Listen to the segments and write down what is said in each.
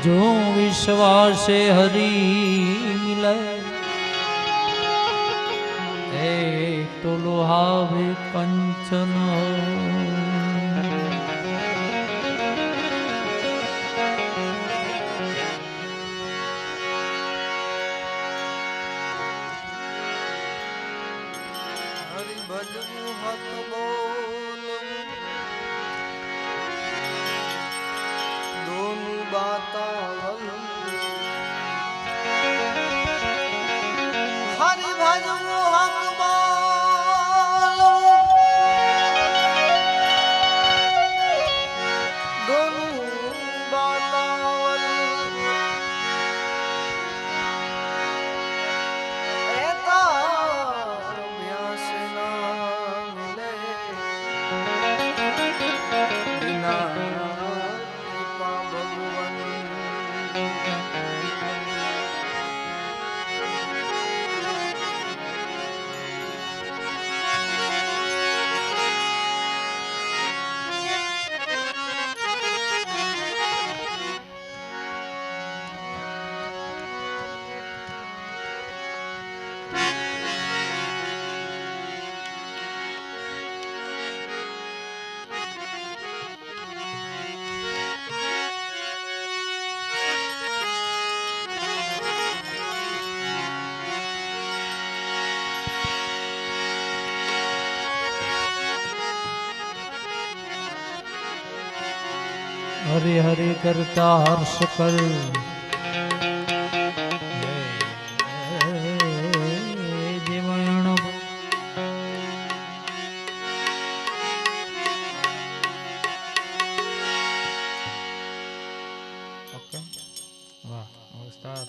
जो विश्वासे हरि मिले एक तो लोहावे कंचन हरि भजनु हक बोलूं दोनों बातावल हरि भजनु हक बोलूं दोनों बातावल एता अभ्यास ना मिले बिना कृपा भगवन हरि हरि करता हर्ष कर जीवन ओके वाह नमस्कार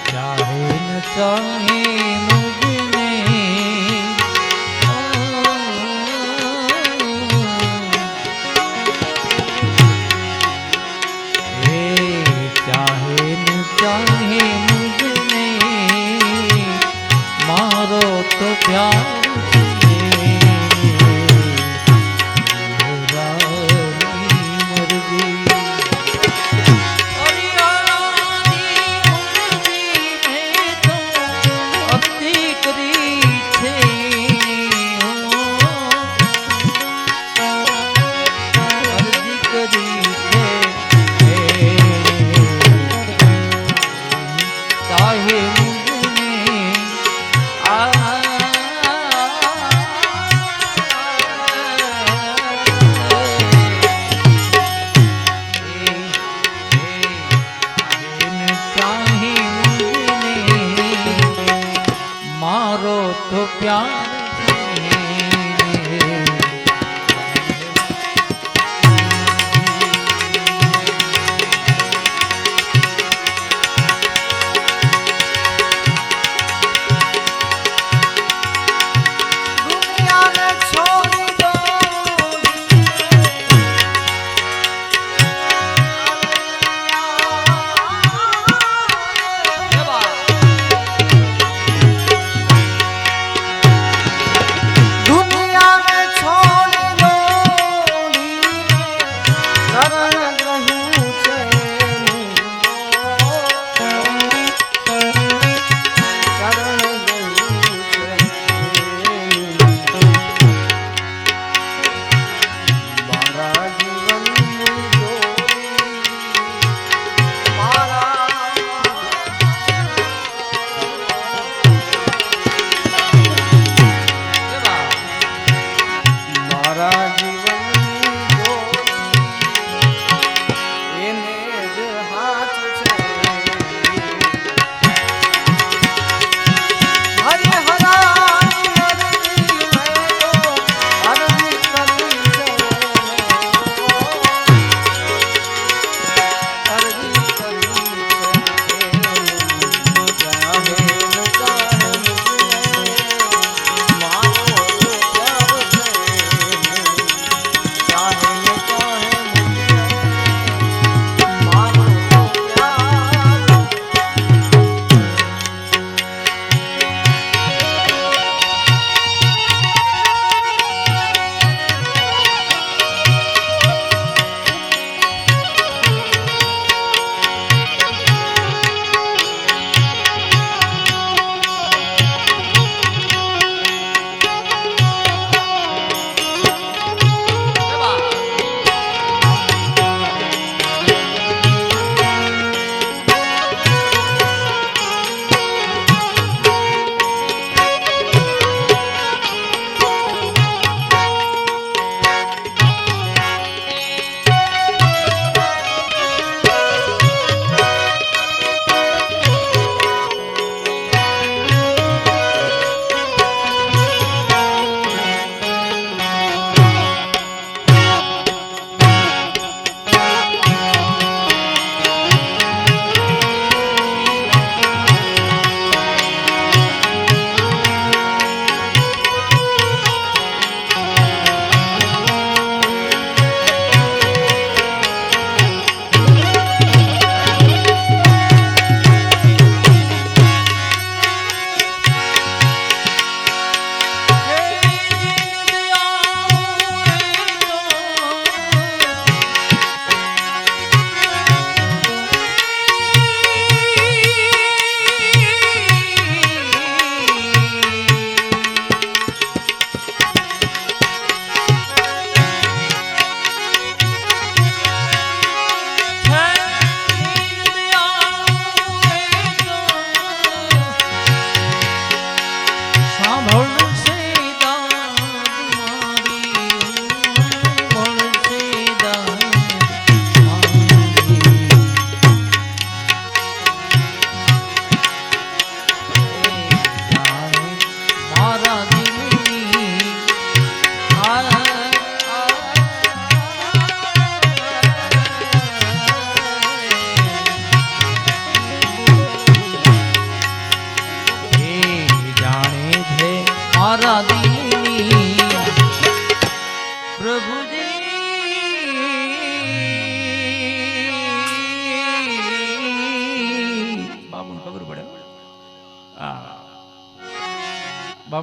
चाहे न चाहे मुझने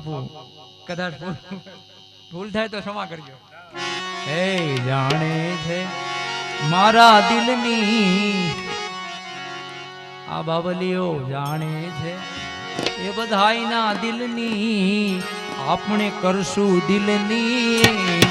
બાપુ કદાચ ભૂલ થાય તો ક્ષમા કરજો. એ જાણે છે મારા દિલની આ બાબલીઓ જાણે છે એ બધાયના દિલની આપણે કરશું દિલની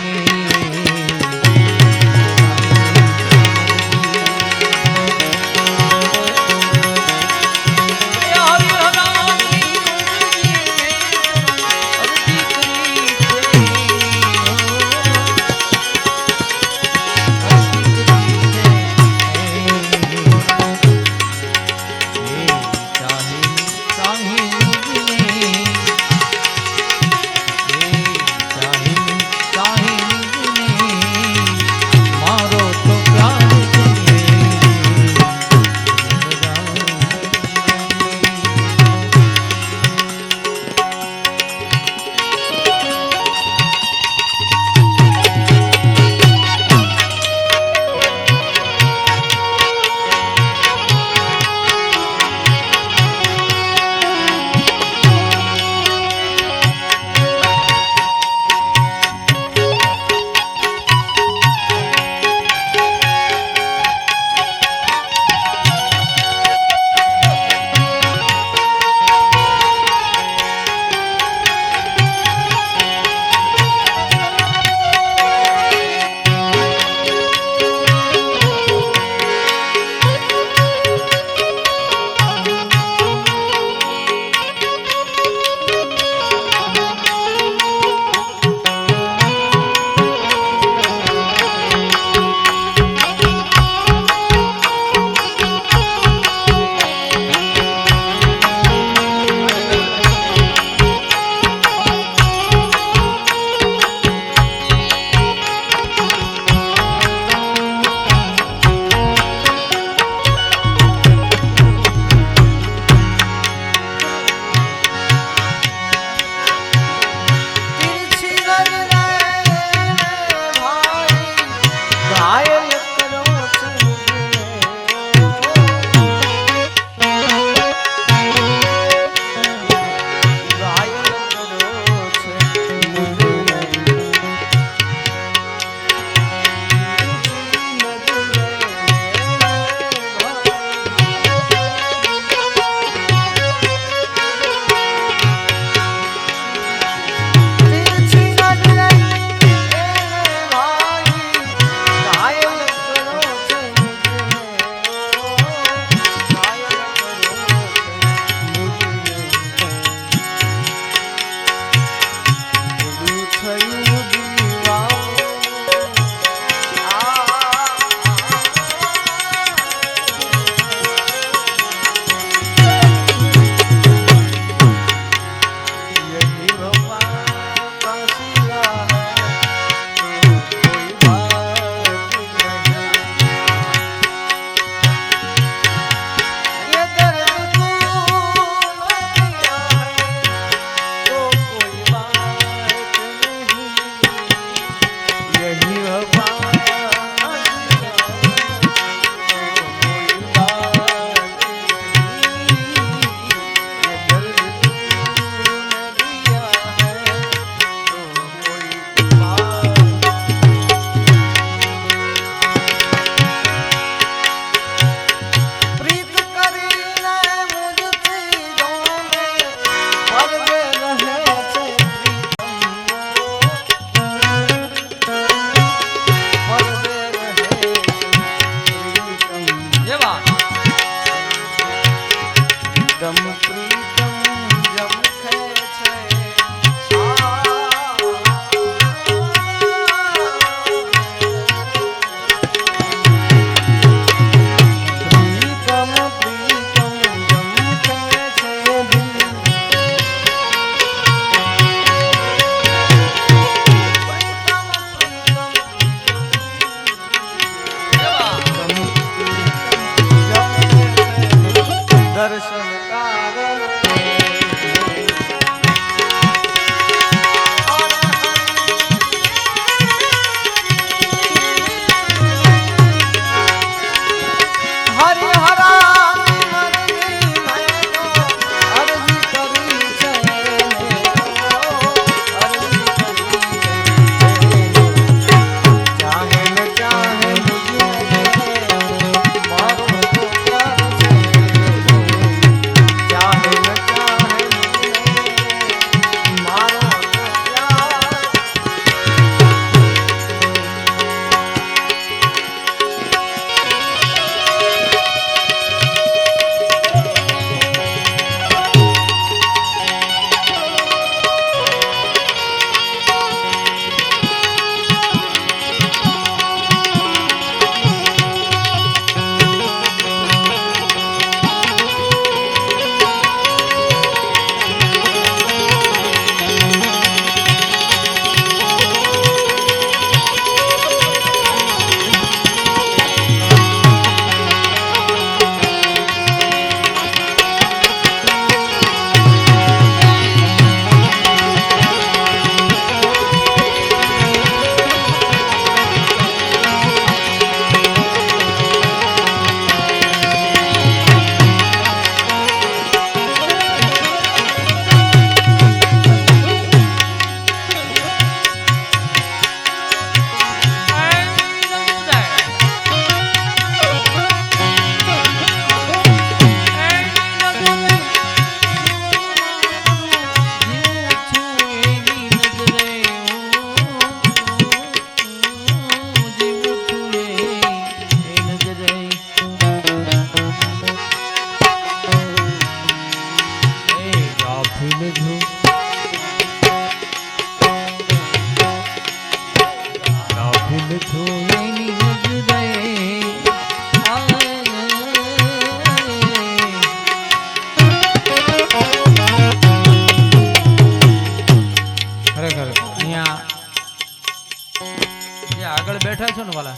જે આગળ બેઠા છો ને વાલા,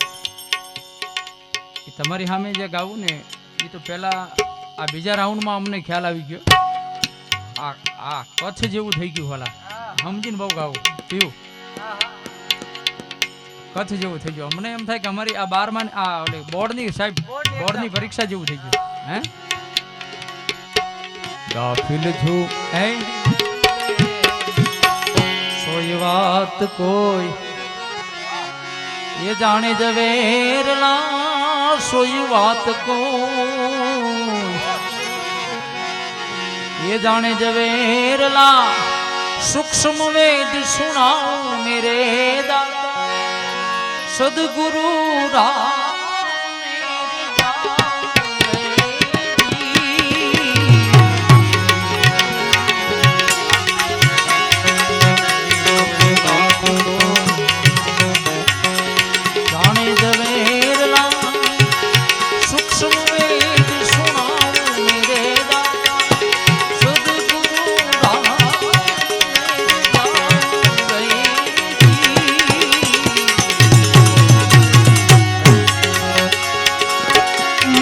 એ તમારી સામે જે ગાવું ને એ તો પેલા આ બીજા રાઉન્ડમાં અમને ખ્યાલ આવી ગયો. આ કચ્છ જેવું થઈ ગયું વાલા, સમજીને બહુ ગાવું પીવું. કચ્છ જેવું થઈ ગયું. અમને એમ થાય કે અમારી આ 12માં આ બોર્ડની સાહેબ બોર્ડની પરીક્ષા જેવું થઈ ગયું. હે કાફિલ છું હે સોય વાત કોઈ ये जाने जवेरला सोई बात को, ये जाने जवेरला सूक्ष्म वेद सुनाओ मेरे दाता सदगुरु राम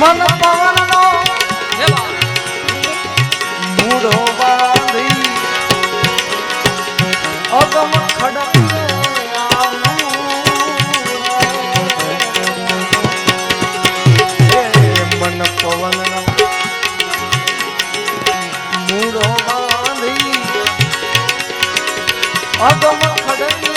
મન પવન નો મૂળો બાંધી અગમ ખડકે મન પવન નો મૂળો બાંધી અગમ ખડકે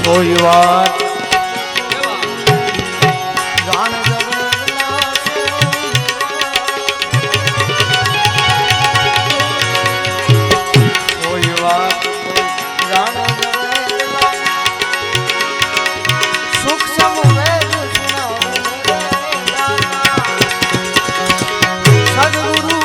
કોઈ વાત જાણ કોઈ વાત જાણ સૂક્ષ્મ વેદ સદગુરુ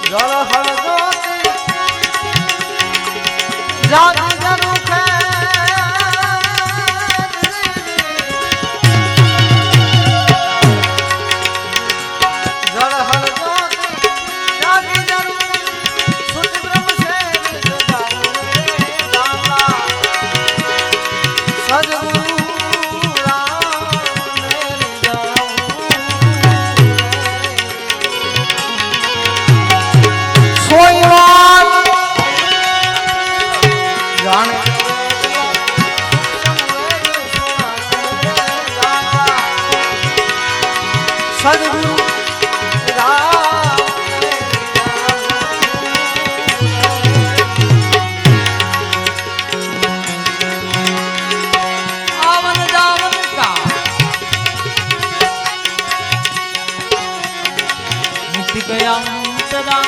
જળ હળદો જાગ જરું છે જળ હળદો જાગ જરું સુત બ્રહ્મ છે સદગુરુ સદગુરુ आवन जावन का मुक्ति गया अंतरा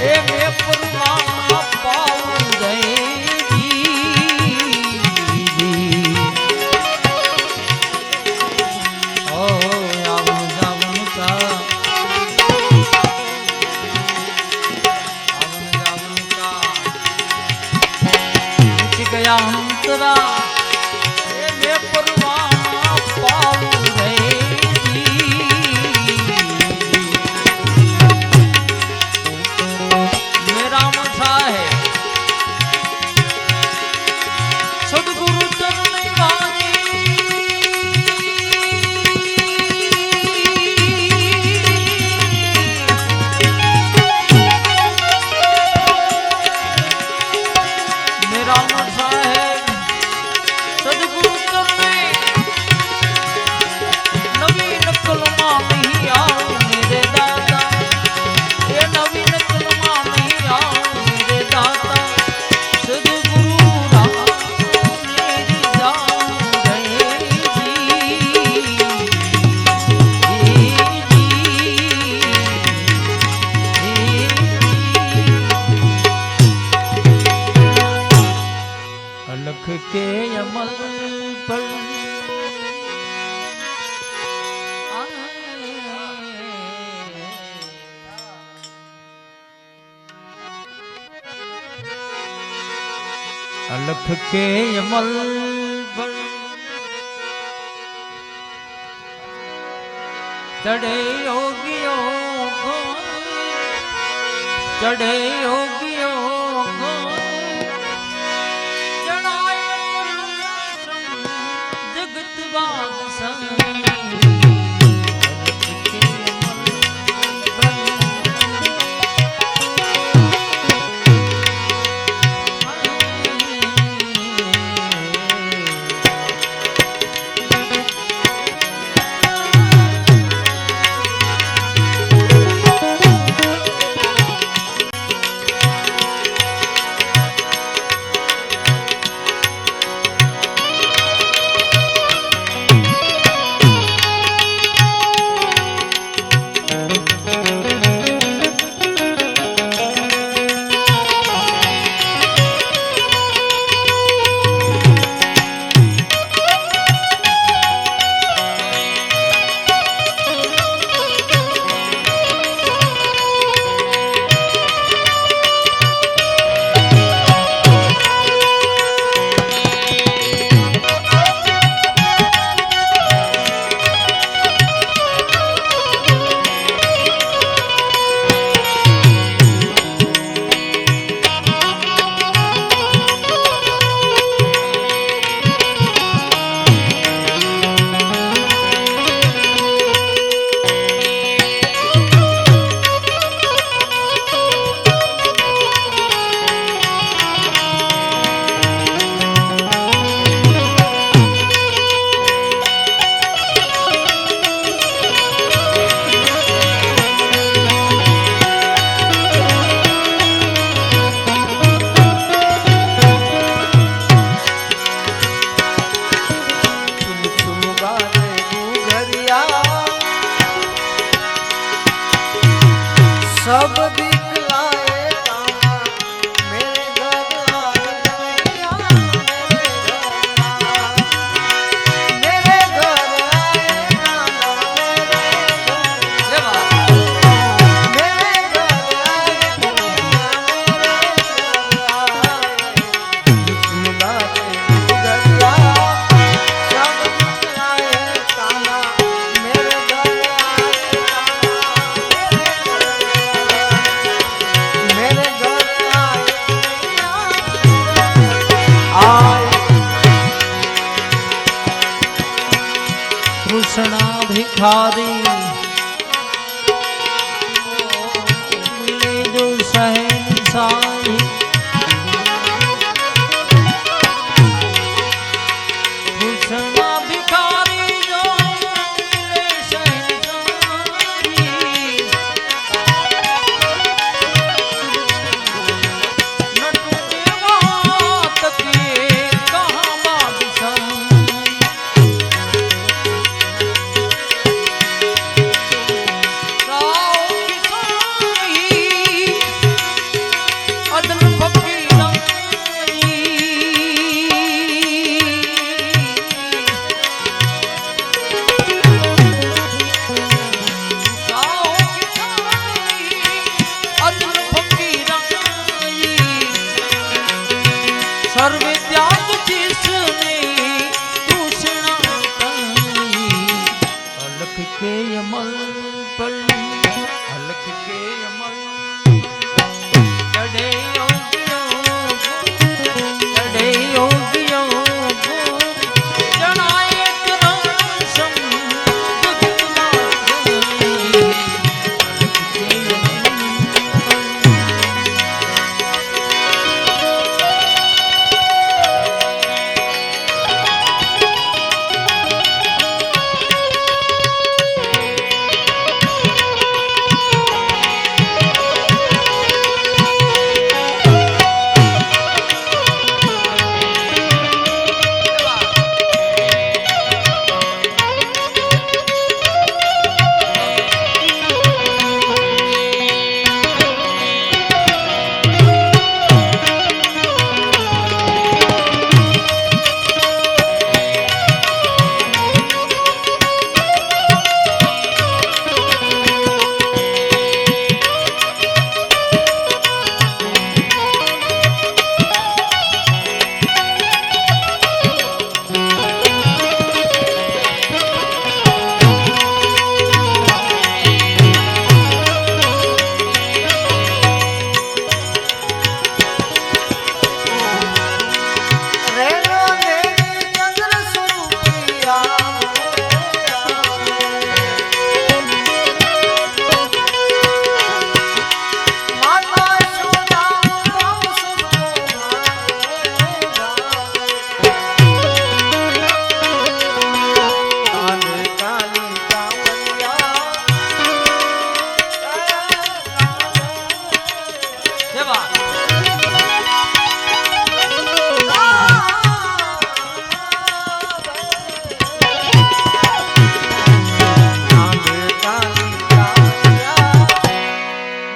ए मैं परमात्मा पाऊं गए अंतरा मैं परवाना पाऊं गए मेरा मसा है सदगुरु चरण वाणी मेरा मसा के अमल पर अलख के अमल पर चढ़े योगियों को चढ़े योगियों को शहनशाही कृष्णा भिखारी जो मिले शहनशाही न टूटे बात के कहाँ बादशाही सर्वे त्याग जिसने दूषणा कही अलख के अमल पर अलख के अमल चढ़े योगियों जनाए कृष्ण दुख नाशनी अलख के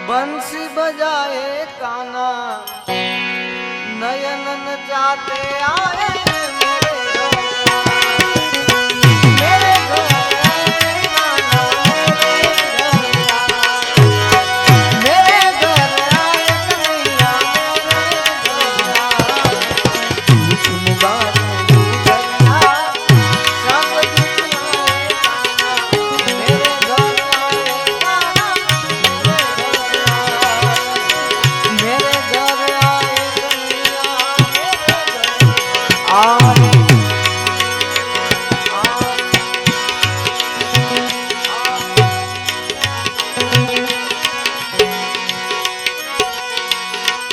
बंसी बजाए काना नयनन जाते आए मेरे घर आए काना मेरे घर आए कन्हैया सुन बात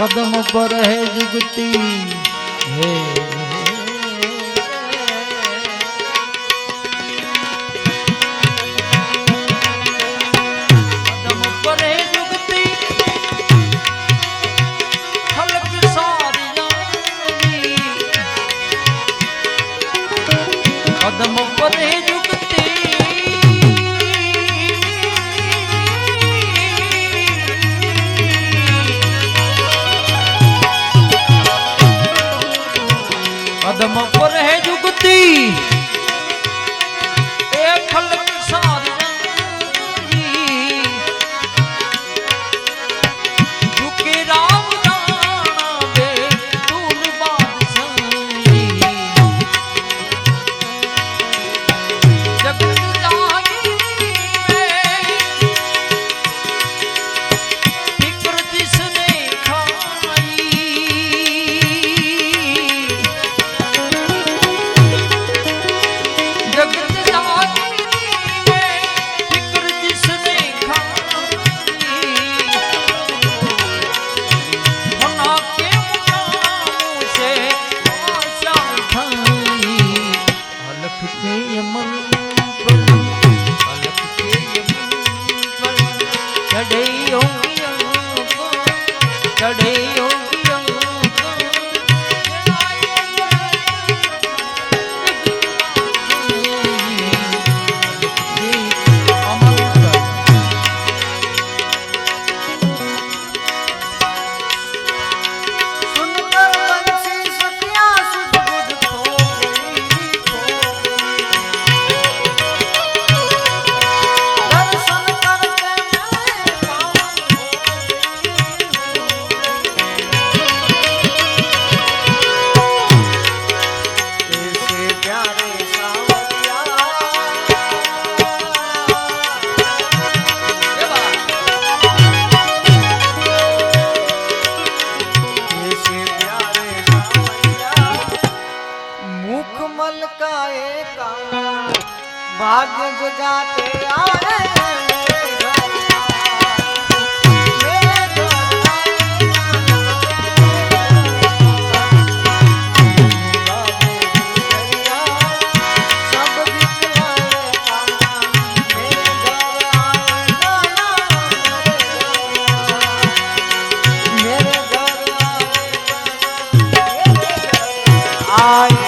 कदम पर है जुगती है कदम पर है जुगती खलक सारी जानी कदम पर है जुगती कदम पर है जुगती एक खलक सारी झुके राम जाना बे तूल बादशाही जगत जागी में फिक्र जिसने खाई चढ़े सुनकर बंसी सखिया सुध बुध खो गई, दर्शन करके मैं पावन हो गई। ऐसे प्यारे सावरिया ऐसे प्यारे सावरिया मुख मलकाए का भाग्य जगाते आए मेरे घर सब दिखलाए का मेरे घर मेरे घर आए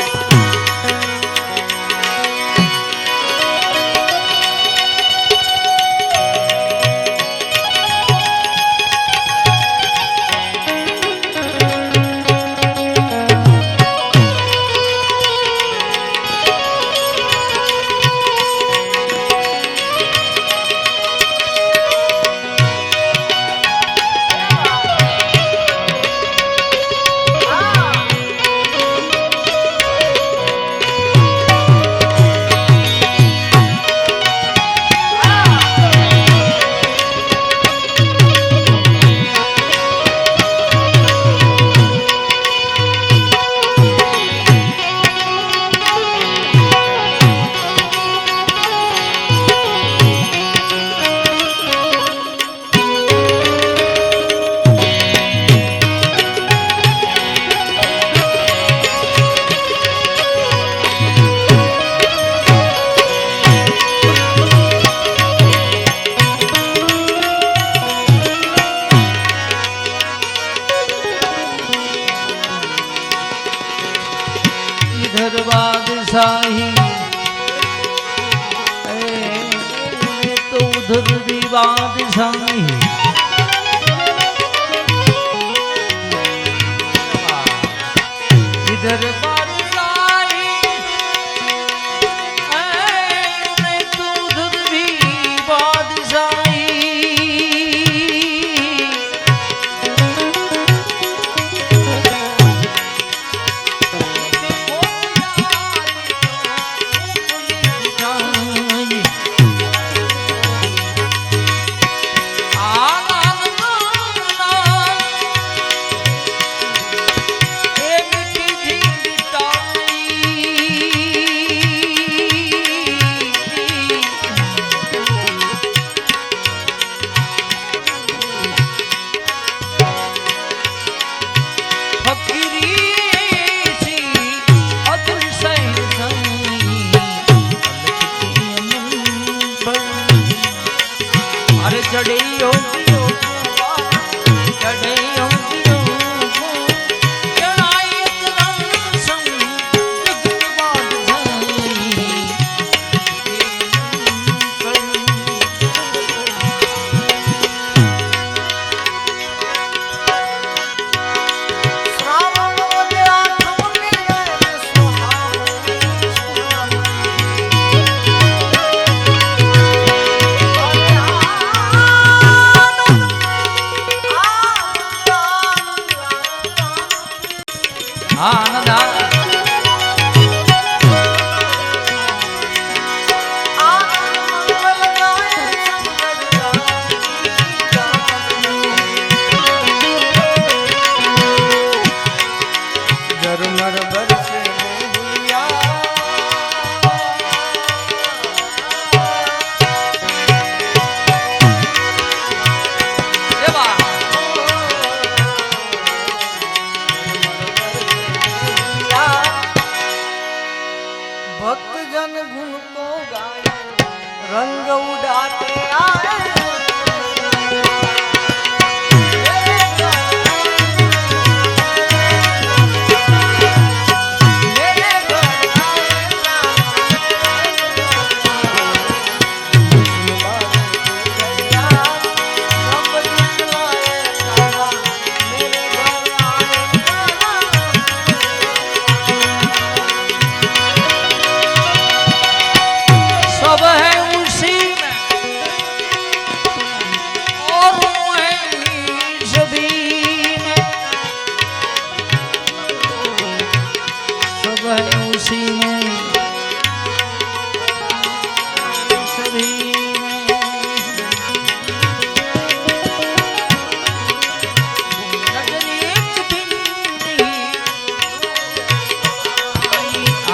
इधर बादशाही तो उधर भी बादशाही इधर बादशाही तो उधर भी बादशाही चढ़े चढ़े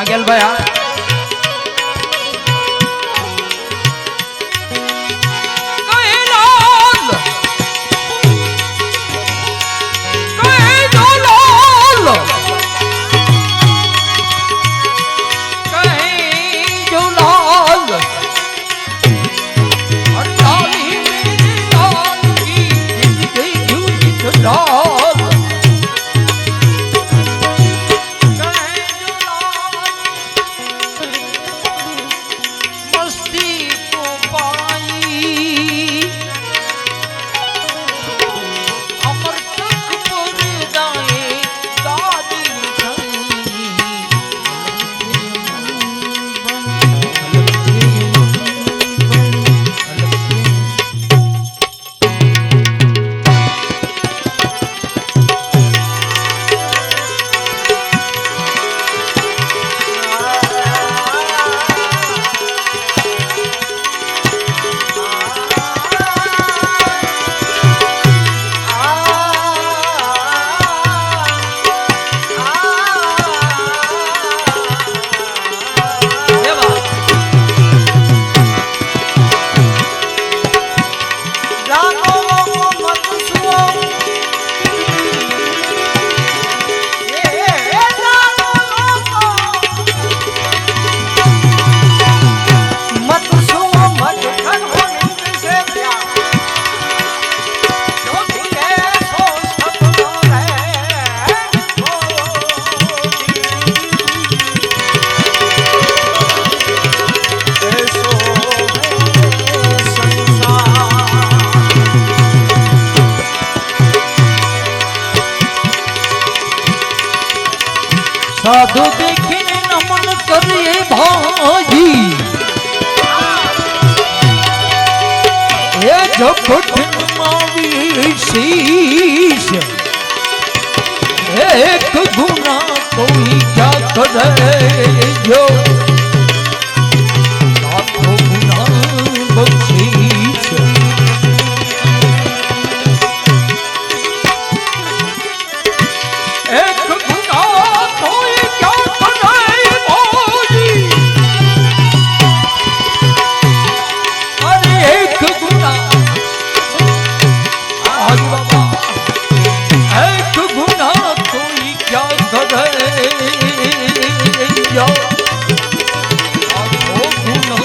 गेल भाई हाँ साधु देखिने नमन करिए भाई ये जो मावी शीश एक गुना कोई क्या करे जो लाखों गुना बख्शीश एक गुना कोई क्या करे मोजी अरे एक गुना आज बाबा एक गुना कोई क्या करे जो लाखों गुना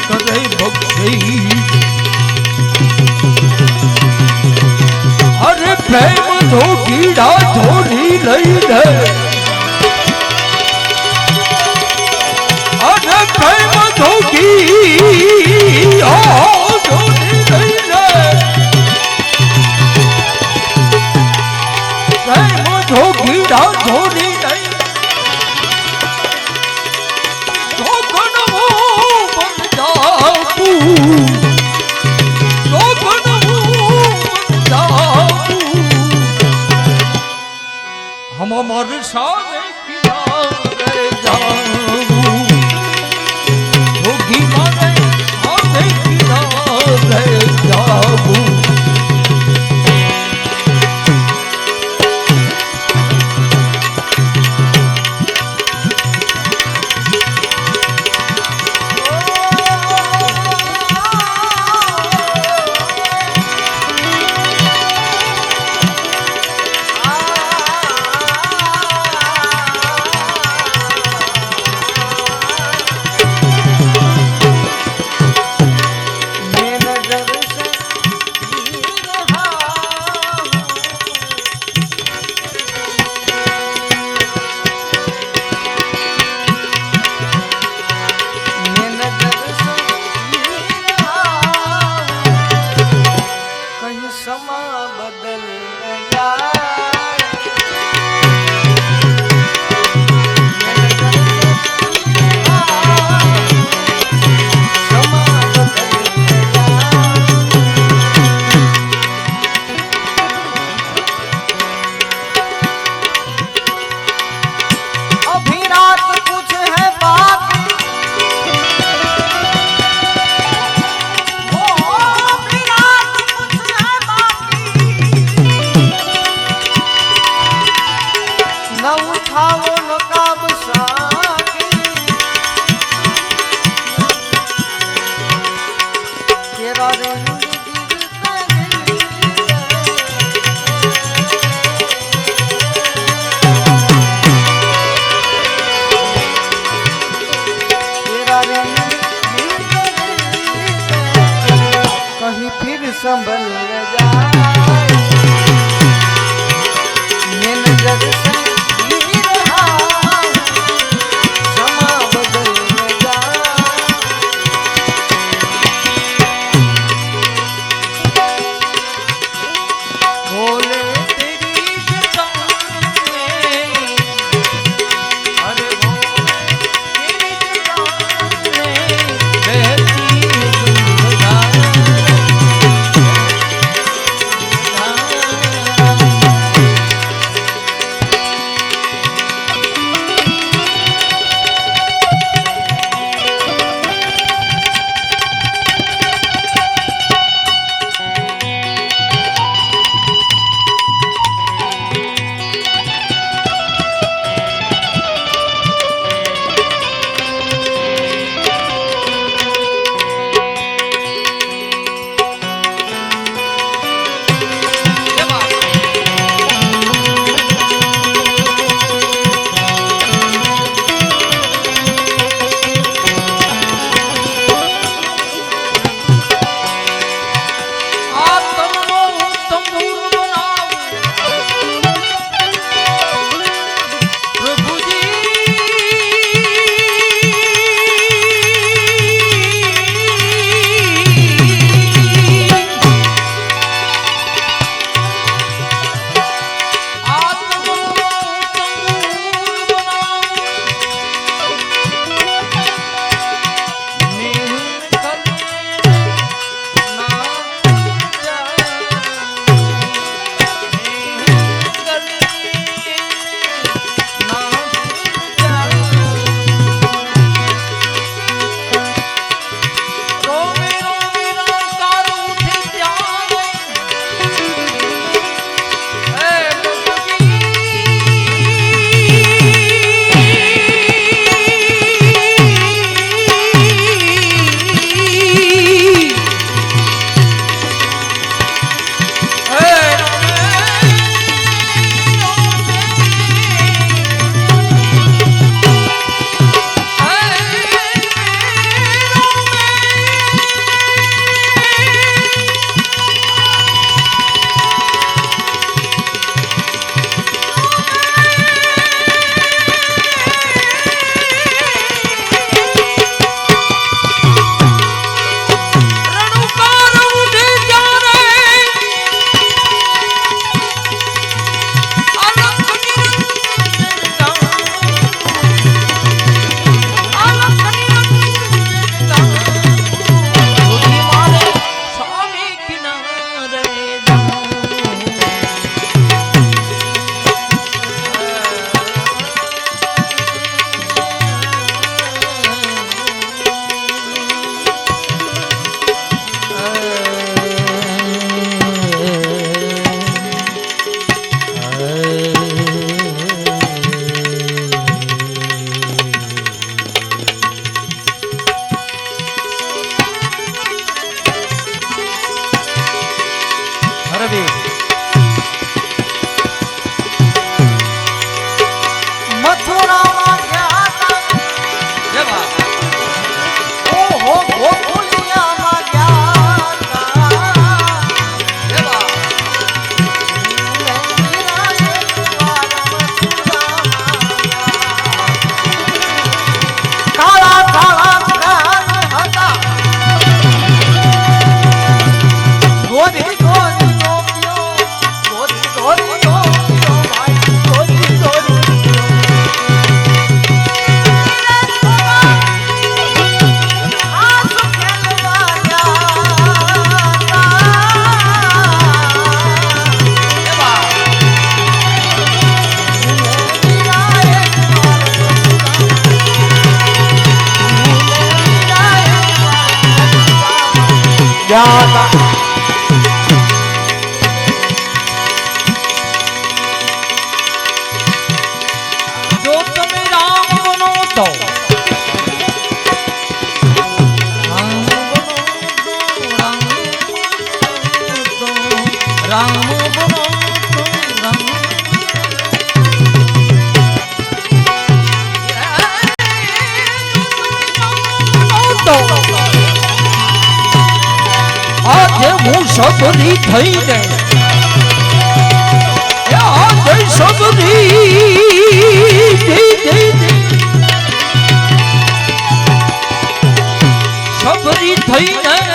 करे बख्शीश अरे प्रेम तो कीड़ा थोड़ी लई ले अरे प्रेम तो कीड़ा थोड़ी लई ले प्रेम तो कीड़ा थोड़ी लई तो कनमो बन जाबू तो कनमो बन जाबू हम अमर सारे किनारे जाऊं होगी मारे सारे किनारे जाऊं સબરી થઈને જય સબરી થઈને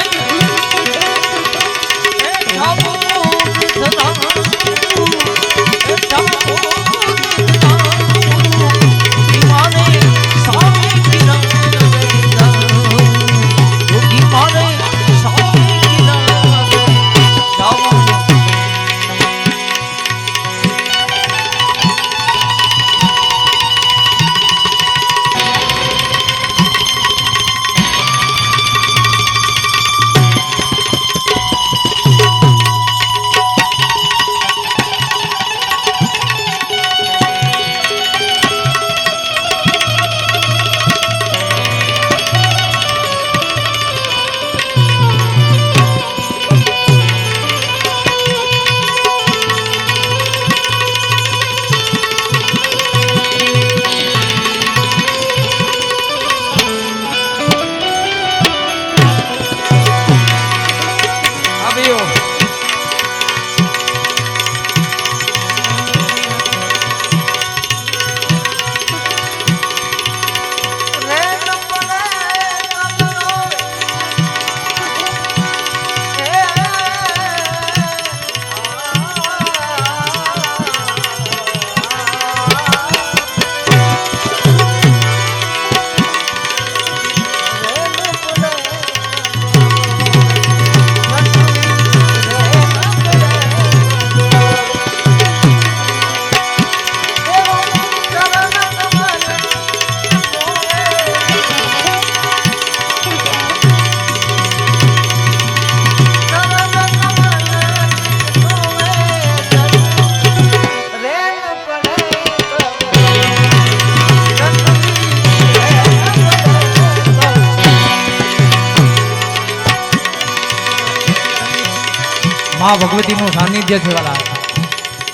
માં ભગવતીનું સાનિધ્ય છે વાલા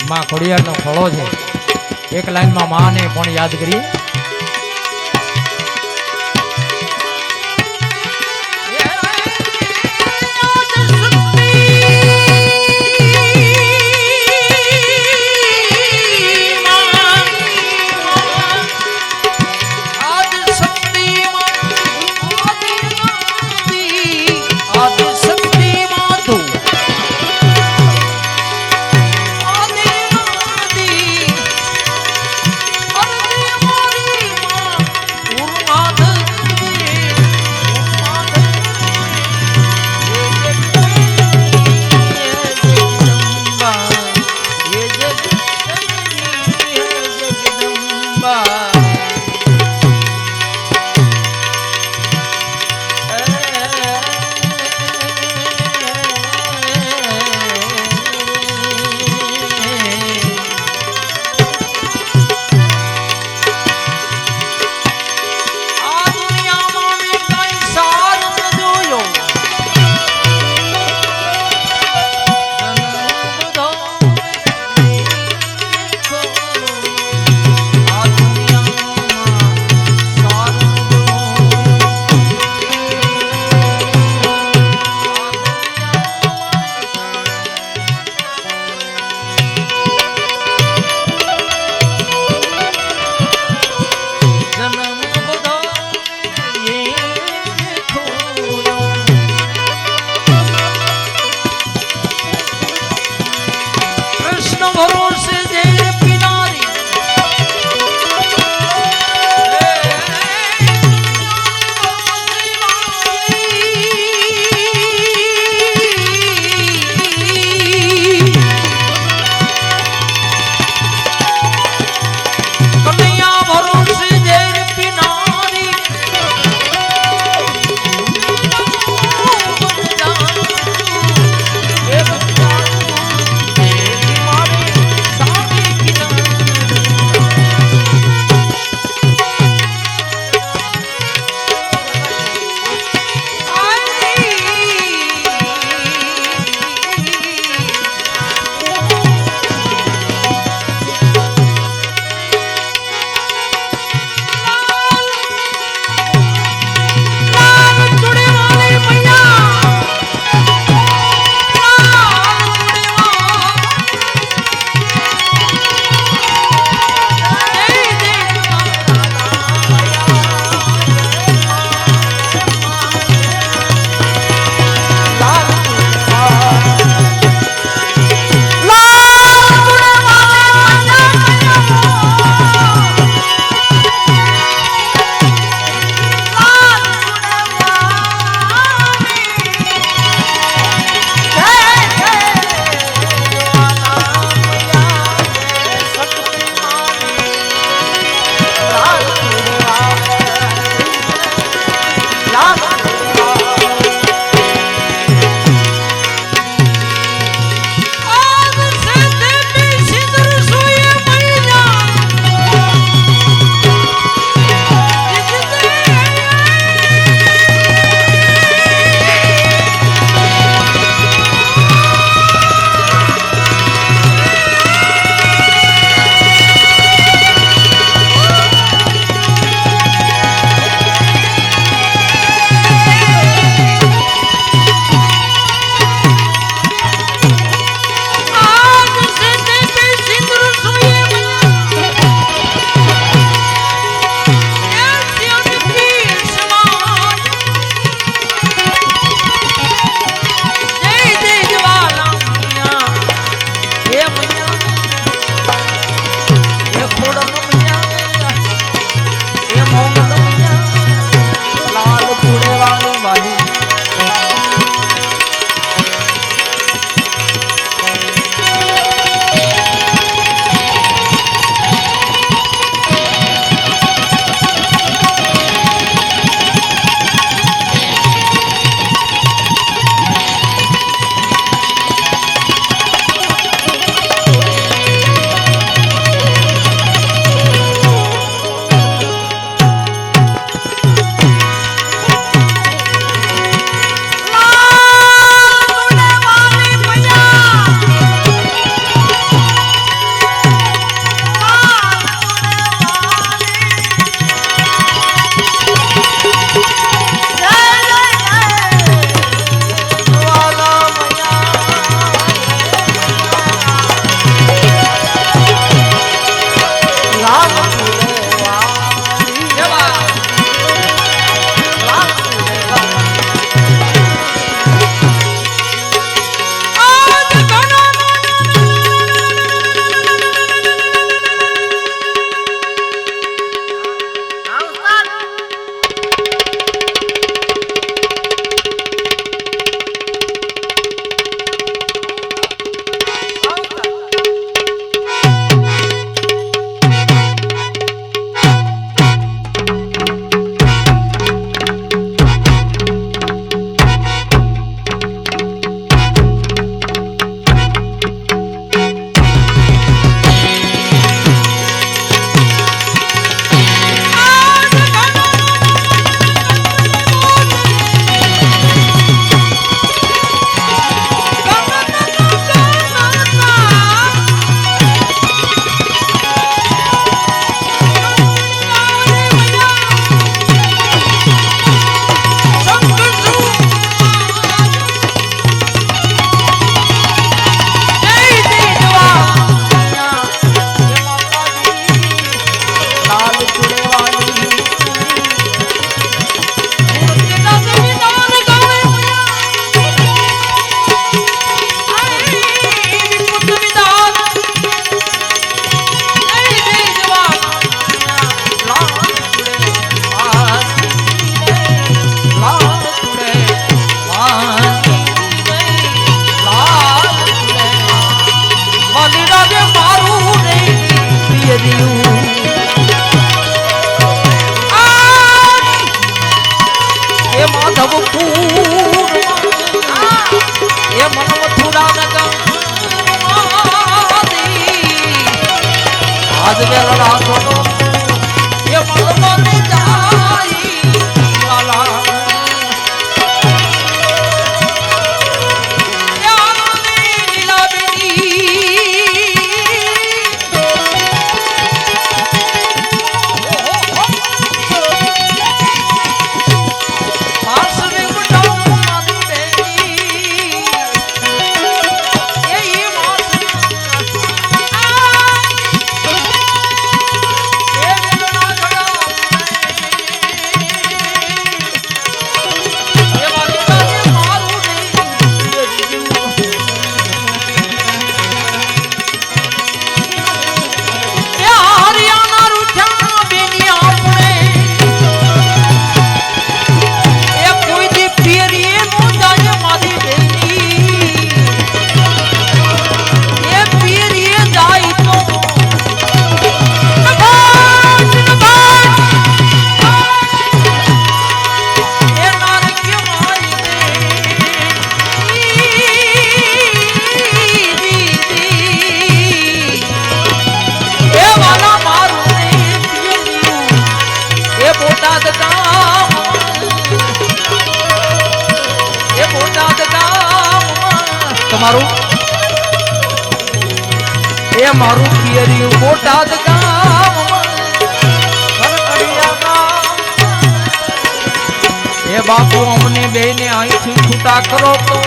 માં ખોડિયારનો ખોળો છે એક લાઈનમાં માને પણ યાદ કરીએ આજ વેલો રાખો એ મલમલ જાય વાલા તમારું એ મારું પિયરિયું બોટાદ ગામ એ બાપુ અમને બેને અહીંથી છૂટા કરો તો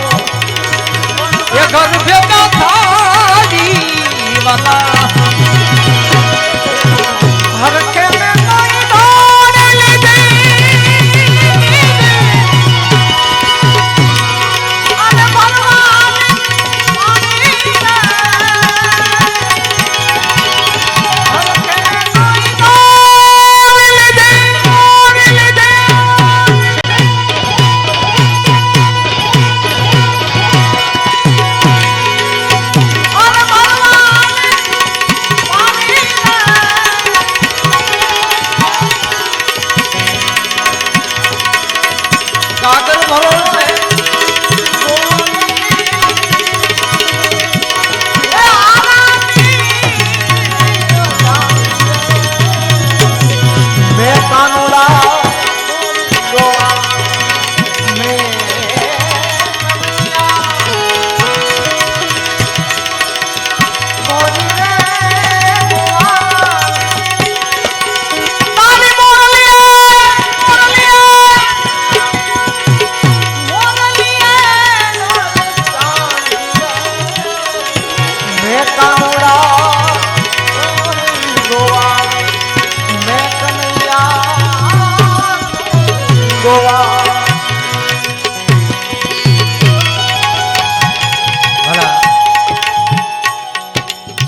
એ ઘર ભેગા થાડી વાલા હરખે મેં કોઈ દોડ લીધી અને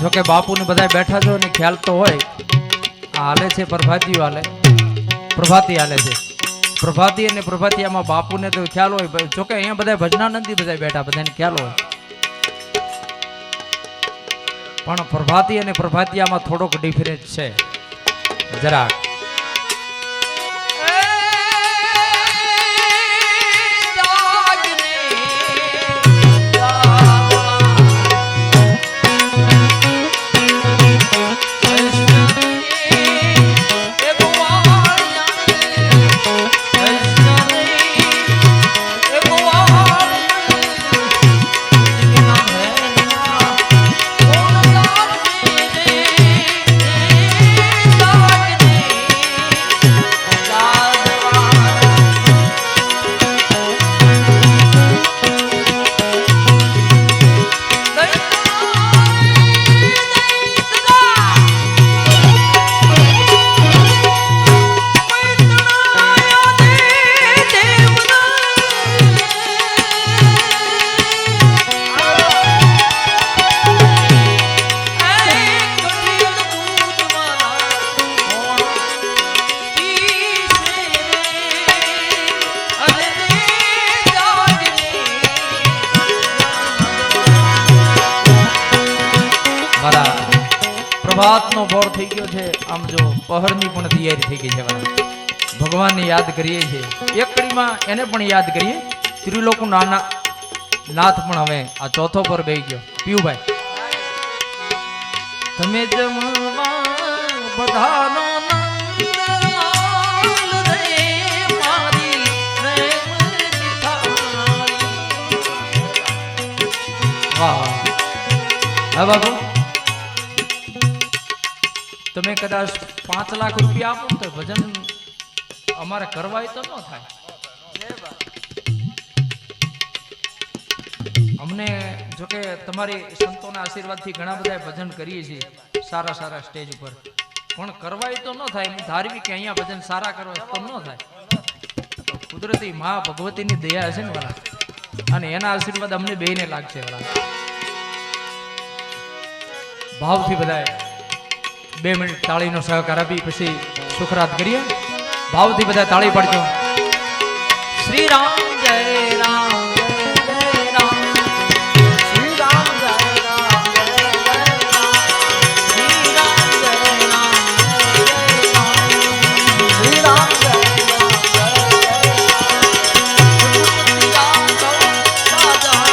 જોકે બાપુ ને બધા બેઠા છો ને ખ્યાલ તો હોય આ હાલે છે પ્રભાતીઓ હાલે પ્રભાતી હાલે છે પ્રભાતી અને પ્રભાતિયામાં બાપુ ને તો ખ્યાલ હોય જોકે અહીંયા બધા ભજનાનંદી બધા બેઠા બધાને ખ્યાલ હોય પણ પ્રભાતી અને પ્રભાતિયામાં થોડોક ડિફરન્સ છે જરાક પ્રભાતનો ભોર થઈ ગયો છે આમ જો પહરની પણ તૈયારી થઈ ગઈ છે ભગવાનને યાદ કરીએ છીએ એક કડીમાં એને પણ યાદ કરીએ ત્રિલોક નાના નાથ પણ હવે આ ચોથો પર બેહી ગયો પીયુભાઈ તમે જમવા બધાનો નંદલાલ રે મારી પ્રેમની થાળી. વાહ હા બાબુ, તમે કદાચ 5 લાખ રૂપિયા આપો તો ભજન અમારે કરવાય તો ન થાય. અમને જોકે તમારી સંતોના આશીર્વાદથી ઘણા બધા ભજન કરીએ છીએ સારા સારા સ્ટેજ ઉપર, પણ કરવાય તો ન થાય. હું ધારવી કે અહીંયા ભજન સારા કરવા તો ન થાય. કુદરતી મા ભગવતીની દયા છે ને વાલા, અને એના આશીર્વાદ અમને બેયને લાગશે વાલા. ભાવથી બધાએ 2 મિનિટ તાળીનો સહકાર આપી પછી સુખરાત કરીએ. ભાવથી બધા તાળી પાડજો. શ્રી રામ જય રામ જય રામ, શ્રી રામ જય રામ જય રામ, શ્રી રામ જય રામ જય રામ, શ્રી રામ જય રામ જય રામ,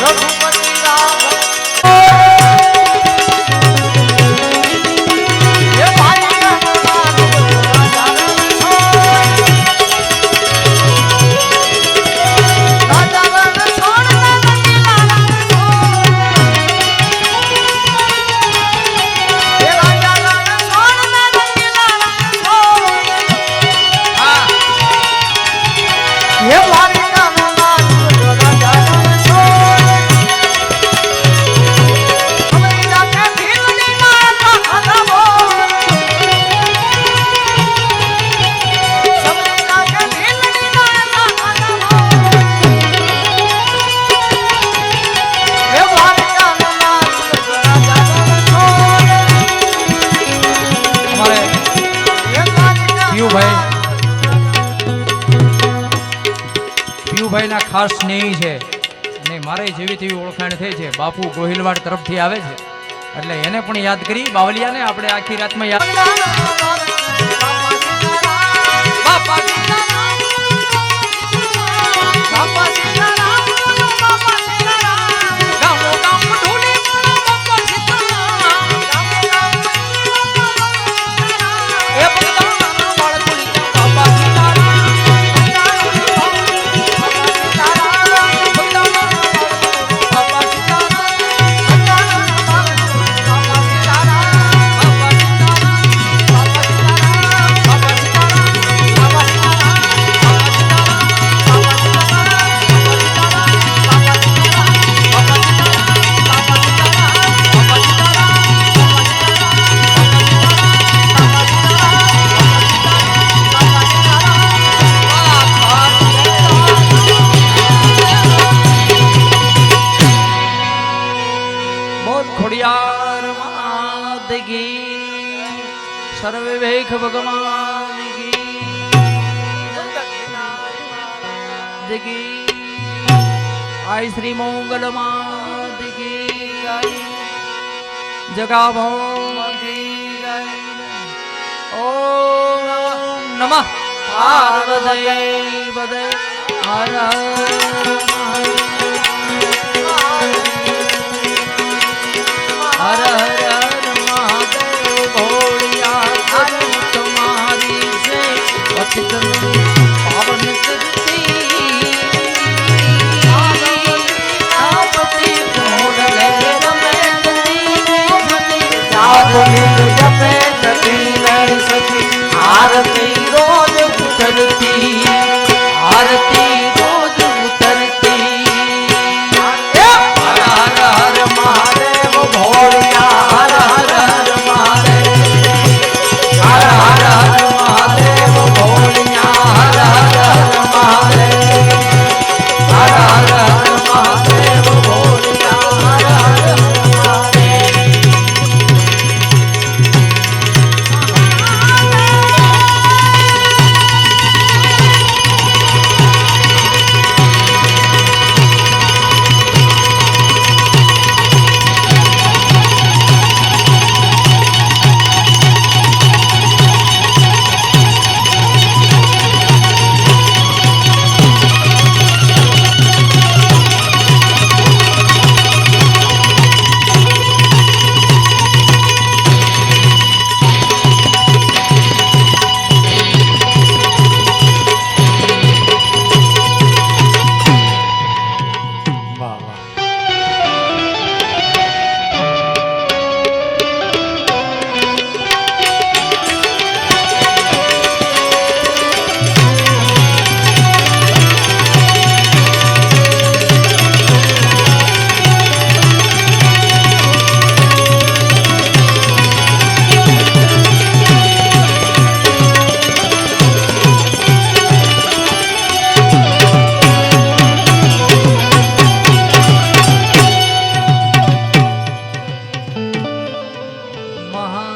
રઘુપતિ રામ ભાઈના ખાસ સ્નેહી છે અને મારે જેવી તેવી ઓળખાણ થઈ છે. બાપુ ગોહિલવાડ તરફથી આવે છે એટલે એને પણ યાદ કરી. બાવલિયાને આપણે આખી રાતમાં યાદ. બાપા સીતારામ, બાપા સીતારામ, બાપા સીતારામ, ગામો ગામ ઢોલી બાપા સીતારામ, ગામો ગામ એ બગદાના બાળકોની બાપા સીતારામ. સર્વે વેખ ભગવાન કી આઈ શ્રી મંગલ માત કી આઈ જગા ભોમ કી ઓમ નમઃ પાર્વતી પદે હર હર હર પાવન કરતી આપતિ મોડલે રમે જપે સતી સતી આરતી રોજ ઉતરતી, આરતી રોજ ઉતરતી. હર હર હર મહાદેવ ભોળિયા, હર હર હર મહાદેવ, હર હર હર મહાદેવ ભોળિયા, હર હર હર મહાદેવ, હર હર હર મહાદેવ ભોળિયા, હર હર હર મહાદેવ. નમઃ